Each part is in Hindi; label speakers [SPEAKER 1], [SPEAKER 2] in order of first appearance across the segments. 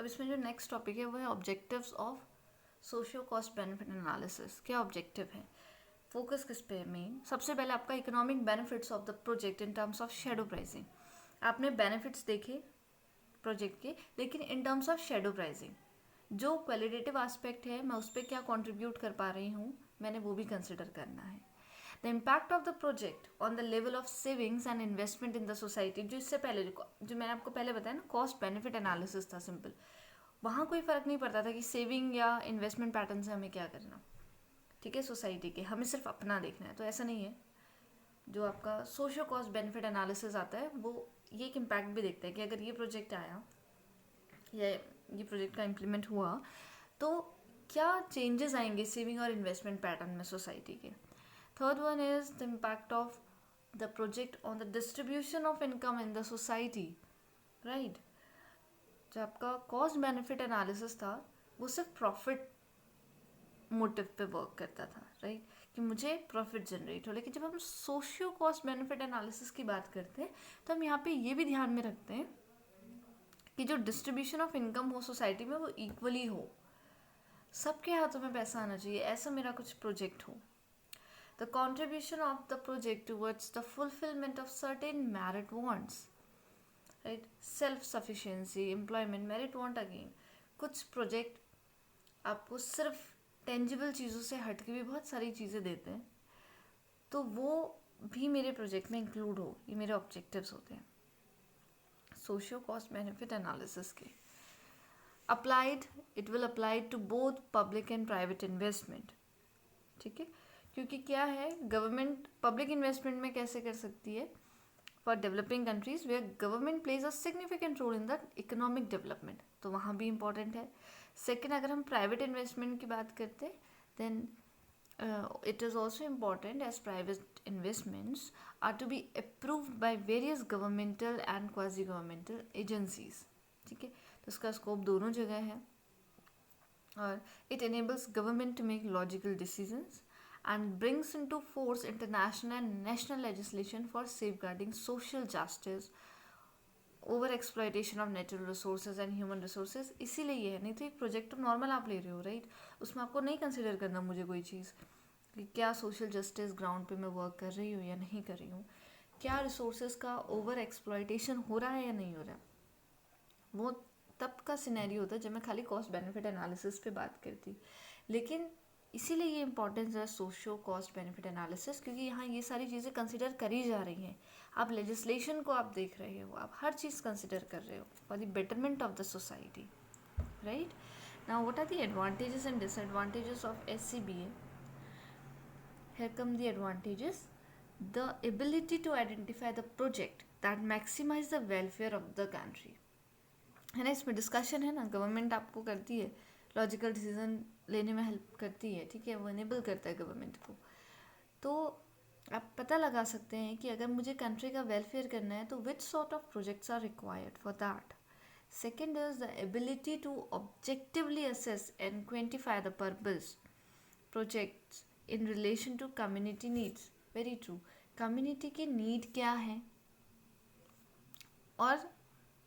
[SPEAKER 1] अब इसमें जो नेक्स्ट टॉपिक है वो है objectives of socio cost benefit analysis. क्या ऑब्जेक्टिव है, फोकस किस पे है मेन? सबसे पहले आपका economic benefits of the project in terms of shadow pricing. आपने बेनिफिट्स देखे प्रोजेक्ट के, लेकिन in terms of shadow pricing जो क्वालिटेटिव एस्पेक्ट है, मैं उस पर क्या कंट्रीब्यूट कर पा रही हूँ, मैंने वो भी कंसिडर करना है। The impact of the project on the level of savings and investment in the society. जो इससे पहले जो मैंने आपको पहले बताया ना, कॉस्ट बेनिफिट एनालिसिस था सिंपल, वहाँ कोई फ़र्क नहीं पड़ता था कि सेविंग या इन्वेस्टमेंट पैटर्न से हमें क्या करना, ठीक है, सोसाइटी के, हमें सिर्फ अपना देखना है। तो ऐसा नहीं है। जो आपका सोशियो कॉस्ट बेनिफिट एनालिसिस आता है वो ये एक इम्पैक्ट भी देखता है कि अगर ये प्रोजेक्ट आया या ये प्रोजेक्ट का इम्प्लीमेंट हुआ तो क्या चेंजेस आएंगे सेविंग और इन्वेस्टमेंट पैटर्न में सोसाइटी के। Third one is the impact of the project on the distribution of income in the society, right. जो आपका कॉस्ट बेनिफिट एनालिसिस था वो सिर्फ प्रॉफिट मोटिव पे वर्क करता था, राइट, कि मुझे प्रॉफिट जनरेट हो। लेकिन जब हम सोशियो कॉस्ट बेनिफिट एनालिसिस की बात करते हैं तो हम यहाँ पे ये भी ध्यान में रखते हैं कि जो डिस्ट्रीब्यूशन ऑफ इनकम हो सोसाइटी में वो इक्वली हो, सबके हाथों में पैसा आना चाहिए, ऐसा मेरा कुछ प्रोजेक्ट हो। The contribution of the project towards the fulfilment of certain merit wants, right, self sufficiency, employment, merit want again. कुछ प्रोजेक्ट आपको सिर्फ टेंजिबल चीज़ों से हट के भी बहुत सारी चीज़ें देते हैं, तो वो भी मेरे प्रोजेक्ट में इंक्लूड हो। ये मेरे ऑब्जेक्टिव्स होते हैं सोशियो कॉस्ट बेनिफिट एनालिसिस के। Applied, it will apply to both public and private investment, ठीक है, क्योंकि क्या है, गवर्नमेंट पब्लिक इन्वेस्टमेंट में कैसे कर सकती है for developing countries where government plays a significant role in the economic development, तो वहाँ भी इंपॉर्टेंट है। सेकेंड, अगर हम प्राइवेट इन्वेस्टमेंट की बात करते हैं then it is also important as private investments are to be approved by various governmental and quasi governmental agencies, ठीक है, तो उसका स्कोप दोनों जगह है। और it enables government to make logical decisions and brings into force international and national legislation for safeguarding social justice, over exploitation of natural resources and human resources. इसीलिए ये है, नहीं तो एक प्रोजेक्ट तो नॉर्मल आप ले रहे हो, राइट, उसमें आपको नहीं कंसिडर करना मुझे कोई चीज़ कि क्या सोशल जस्टिस ग्राउंड पे मैं वर्क कर रही हूँ या नहीं कर रही हूँ, क्या रिसोर्सेज का ओवर एक्सप्लॉयटेशन हो रहा है या नहीं हो रहा। वो तब का सिनेरियो होता है जब मैं खाली कॉस्ट बेनिफिट एनालिसिस पे बात करती। लेकिन इसीलिए ये इंपॉर्टेंस है सोशो कॉस्ट बेनिफिट एनालिसिस, क्योंकि यहाँ ये सारी चीज़ें कंसिडर करी जा रही हैं। आप लेजिस्लेशन को आप देख रहे हो, आप हर चीज़ कंसिडर कर रहे हो for the betterment of the society, right. Now what are the advantages and disadvantages of SCBA? Here come the advantages. The ability to identify the project that maximize the welfare of the country, है ना, इसमें डिस्कशन है ना, गवर्नमेंट आपको करती है लॉजिकल डिसीजन लेने में हेल्प करती है, ठीक है, वो इनेबल करता है गवर्नमेंट को। तो आप पता लगा सकते हैं कि अगर मुझे कंट्री का वेलफेयर करना है तो which sort of projects are required for that. Second is the ability to objectively assess and quantify the purpose projects in relation to community needs. Very true, community की नीड क्या है और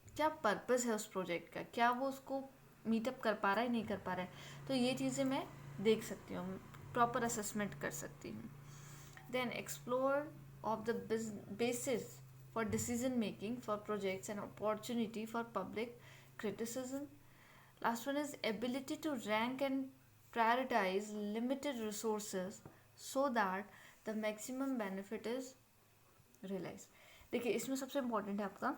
[SPEAKER 1] क्या पर्पस है उस प्रोजेक्ट का, क्या वो उसको मीटअप कर पा रहा है, नहीं कर पा रहा है, तो ये चीज़ें मैं देख सकती हूँ, प्रॉपर असेसमेंट कर सकती हूँ। Then explore of the basis for decision making for projects and opportunity for public criticism. Last one is ability to rank and prioritise limited resources so that the maximum benefit is realise. देखिए इसमें सबसे इम्पॉर्टेंट है आपका,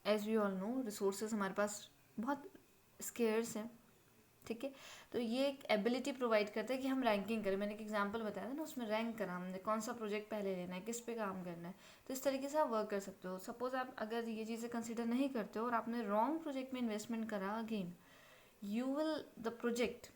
[SPEAKER 1] as we all know, resources हमारे पास बहुत स्केयर्स हैं, ठीक है, तो ये एक एबिलिटी प्रोवाइड करता है कि हम रैंकिंग करें। मैंने एक एग्जांपल बताया था ना, उसमें रैंक करा हमने, कौन सा प्रोजेक्ट पहले लेना है, किस पे काम करना है, तो इस तरीके से आप वर्क कर सकते हो। सपोज आप अगर ये चीज़ें कंसिडर नहीं करते हो और आपने रॉन्ग प्रोजेक्ट में इन्वेस्टमेंट करा, again you will the project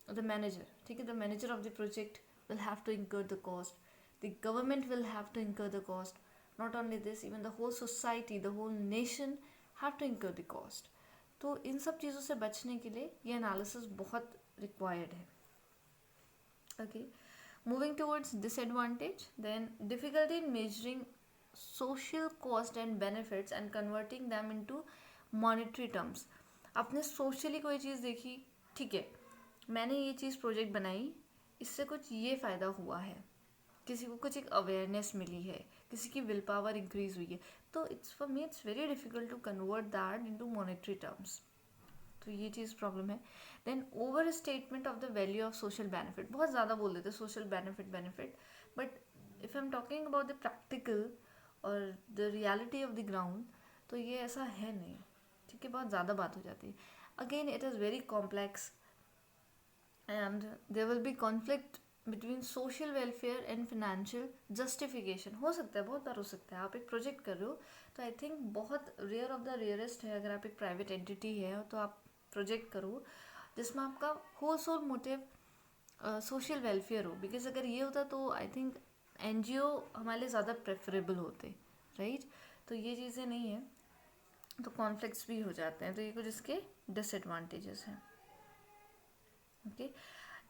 [SPEAKER 1] the manager, ठीक है, the manager of the project will have to incur the cost, the government will have to incur the cost, not only this, even the whole society, the whole nation have to incur the cost. तो इन सब चीज़ों से बचने के लिए ये एनालिसिस बहुत रिक्वायर्ड है। Okay, moving towards disadvantage, then difficulty in measuring social cost and benefits and converting them into monetary terms। आपने सोशली कोई चीज़ देखी, ठीक है, मैंने ये चीज़ प्रोजेक्ट बनाई, इससे कुछ ये फ़ायदा हुआ है, किसी को कुछ एक अवेयरनेस मिली है, किसी की विल पावर इंक्रीज हुई है, तो it's for me it's very difficult to convert that into monetary terms. तो ये चीज़ प्रॉब्लम है। Then over statement of the value of social benefit, बहुत ज़्यादा बोल देते social benefit benefit, but if I am talking about the practical और the reality of the ground, तो ये ऐसा है नहीं, ठीक है, बहुत ज़्यादा बात हो जाती है। Again it is very complex and there will be conflict between social welfare and financial justification. हो सकता है, बहुत बार हो सकता है, आप एक प्रोजेक्ट कर रहे हो तो आई थिंक बहुत रेयर ऑफ द रेयरेस्ट है, अगर आप एक प्राइवेट एंटिटी है तो आप प्रोजेक्ट करो जिसमें आपका whole sole motive social welfare हो, बिकॉज अगर ये होता तो आई थिंक एनजीओ हमारे लिए ज़्यादा प्रेफरेबल होते, राइट। तो ये चीज़ें नहीं है, तो कॉन्फ्लिक्ट्स भी हो जाते हैं, तो ये कुछ इसके डिसएडवांटेजेस हैं। ओके,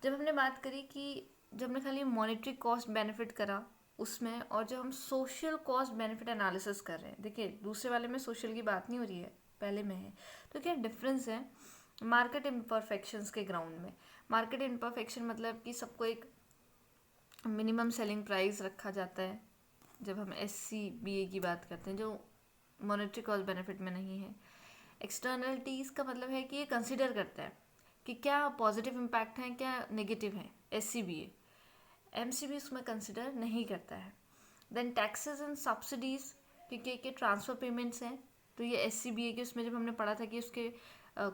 [SPEAKER 1] जब हमने बात करी कि जब हमने खाली मॉनेटरी कॉस्ट बेनिफिट करा उसमें, और जब हम सोशल कॉस्ट बेनिफिट एनालिसिस कर रहे हैं, देखिए दूसरे वाले में सोशल की बात नहीं हो रही है, पहले में है, तो क्या डिफरेंस है मार्केट इम्परफेक्शंस के ग्राउंड में। मार्केट इम्परफेक्शन मतलब कि सबको एक मिनिमम सेलिंग प्राइस रखा जाता है, जब हम SCBA की बात करते हैं, जो मॉनेटरी कॉस्ट बेनिफिट में नहीं है। एक्सटर्नलिटीज़ का मतलब है कि ये कंसिडर करता है कि क्या पॉजिटिव इम्पैक्ट है, क्या नेगेटिव है, SCBA। MCB उसमें कंसिडर नहीं करता है। देन टैक्सेस एंड सब्सिडीज़, क्योंकि के ट्रांसफ़र पेमेंट्स हैं, तो ये SCBA के उसमें जब हमने पढ़ा था कि उसके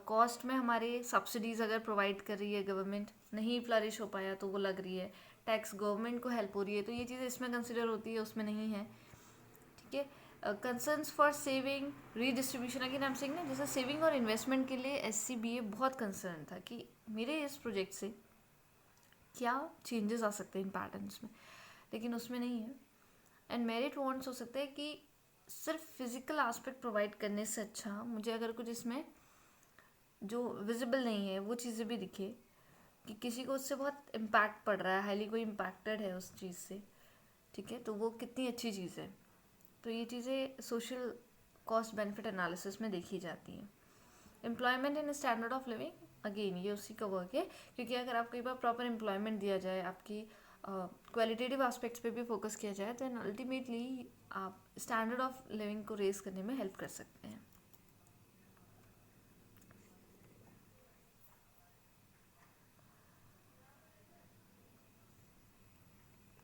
[SPEAKER 1] कॉस्ट में हमारे सब्सिडीज़ अगर प्रोवाइड कर रही है गवर्नमेंट, नहीं फ्लरिश हो पाया तो वो लग रही है, टैक्स गवर्नमेंट को हेल्प हो रही है, तो ये चीज़ें इसमें कंसिडर होती है, उसमें नहीं है, ठीक है। Concerns for saving redistribution, again I am saying ना, जैसे सेविंग और इन्वेस्टमेंट के लिए SCBA बहुत कंसर्न था कि मेरे इस प्रोजेक्ट से क्या चेंजेस आ सकते हैं इन पैटर्न्स में, लेकिन उसमें नहीं है। एंड मेरिट वांट्स हो सकते हैं कि सिर्फ फिजिकल एस्पेक्ट प्रोवाइड करने से अच्छा मुझे अगर कुछ इसमें जो विजिबल नहीं है वो चीज़ें भी दिखे, कि किसी को उससे बहुत इम्पैक्ट पड़ रहा है, हाईली कोई इम्पैक्टेड है उस चीज़ से, ठीक है, तो वो कितनी अच्छी चीज़ है। तो ये चीज़ें सोशल कॉस्ट बेनिफिट एनालिसिस में देखी जाती हैं। Employment and standard of living, again ये उसी का वर्क है, क्योंकि अगर आपको एक बार प्रॉपर एम्प्लॉयमेंट दिया जाए, आपकी क्वालिटेटिव एस्पेक्ट्स पे भी फोकस किया जाए, तो अल्टीमेटली आप स्टैंडर्ड ऑफ लिविंग को रेज करने में हेल्प कर सकते हैं।